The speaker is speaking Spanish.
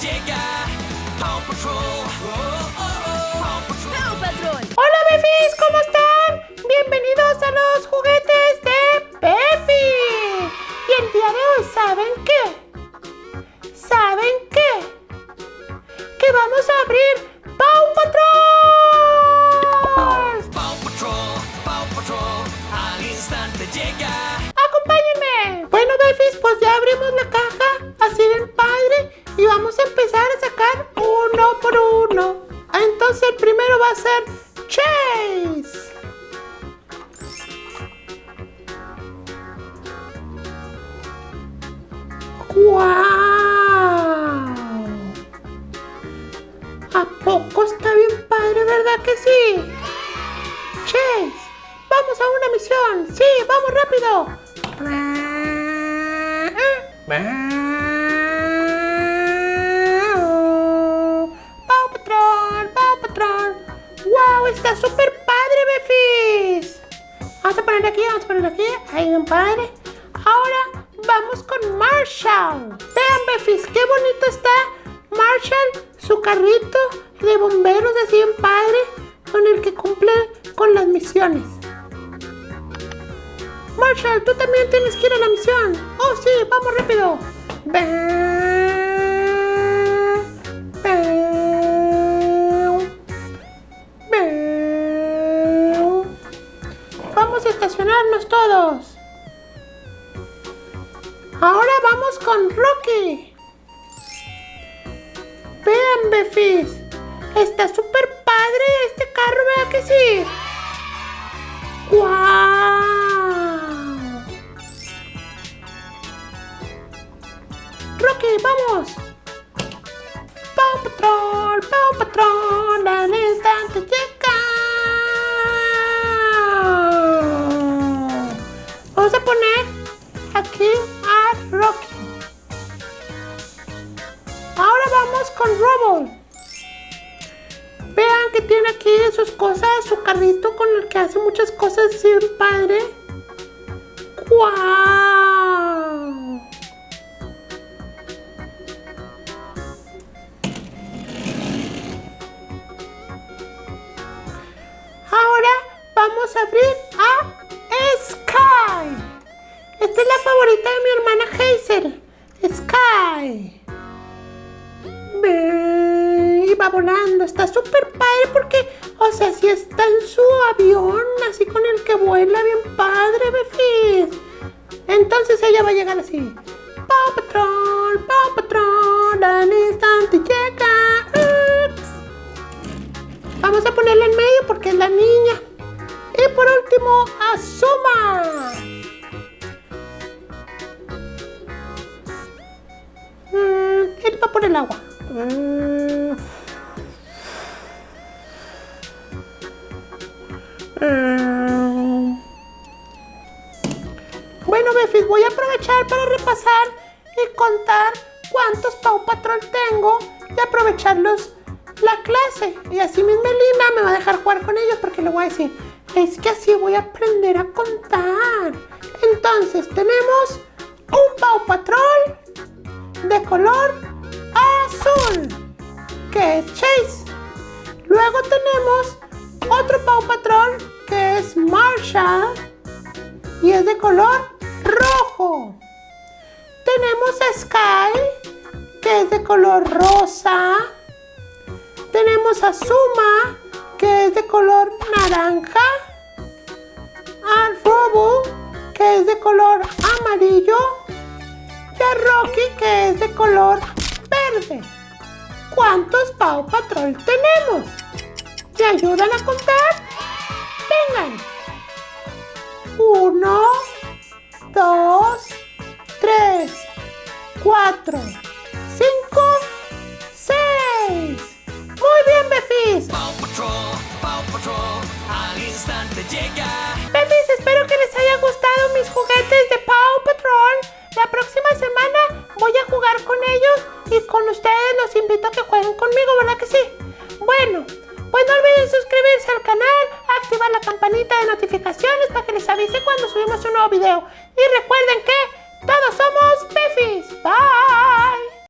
llega Paw Patrol. Paw Patrol. Hola Befis, ¿cómo están? Bienvenidos a los juguetes de Befi. Y el día de hoy, ¿saben qué? ¿Saben qué? Que vamos a abrir Paw Patrol. Paw Patrol, al instante llega. ¡Acompáñenme! Bueno Befis, pues ya abrimos la caja, así bien padre. Y vamos a empezar a sacar uno por uno. Entonces el primero va a ser Chase. ¡Guau! ¿A poco está bien padre, verdad que sí? Chase, vamos a una misión. Sí, vamos rápido. Paw Patrol. ¡Wow! Está súper padre, Befis. Vamos a poner aquí, Ahí bien padre. Ahora vamos con Marshall. Vean, Befis, qué bonito está Marshall, su carrito de bomberos así bien padre, con el que cumple con las misiones. Marshall, tú también tienes que ir a la misión. Oh, sí, vamos rápido. Vamos a estacionarnos todos. Ahora vamos con Rocky. Vean, Befis, está súper padre este carro, ¿verdad que sí? ¡Guau! Rocky, vamos. Paw Patrol, al instante llega. Vamos a poner aquí a Rocky. Ahora vamos con Rubble. Vean que tiene aquí sus cosas, su carrito con el que hace muchas cosas así bien padre. ¡Guau! Ahora vamos a abrir a Sky. Esta es la favorita de mi hermana Hazel. Sky. Y va volando, está súper padre porque, o sea, si está en su avión, así con el que vuela bien padre, Befis. Entonces ella va a llegar así. Paw Patrol, al instante llega. Ups. Vamos a ponerla en medio porque es la niña. Y por último, Azuma. Él va por el agua. Bueno, Befis, voy a aprovechar para repasar y contar cuántos Paw Patrol tengo y aprovecharlos la clase. Y así mismo Melina me va a dejar jugar con ellos porque le voy a decir, es que así voy a aprender a contar. Entonces tenemos un Paw Patrol de color azul, que es Chase. Luego tenemos otro Paw Patrol que es Marshall y es de color rojo. Tenemos a Sky, que es de color rosa. Tenemos a Zuma, que es de color naranja. A Rubble, que es de color amarillo. Y a Rocky, que es de color verde. ¿Cuántos Paw Patrol tenemos? ¿Me ayudan a contar? Vengan. 1, 2, 3, 4, 5, 6. Muy bien, Befis. Paw Patrol, al instante llega. Befis, espero que les haya gustado mis juguetes de Paw Patrol. La próxima semana voy a jugar con ellos y con ustedes los invito a que jueguen conmigo, ¿verdad que sí? Bueno, pues no olviden suscribirse al canal, activar la campanita de notificaciones para que les avise cuando subimos un nuevo video. Y recuerden que todos somos Befi.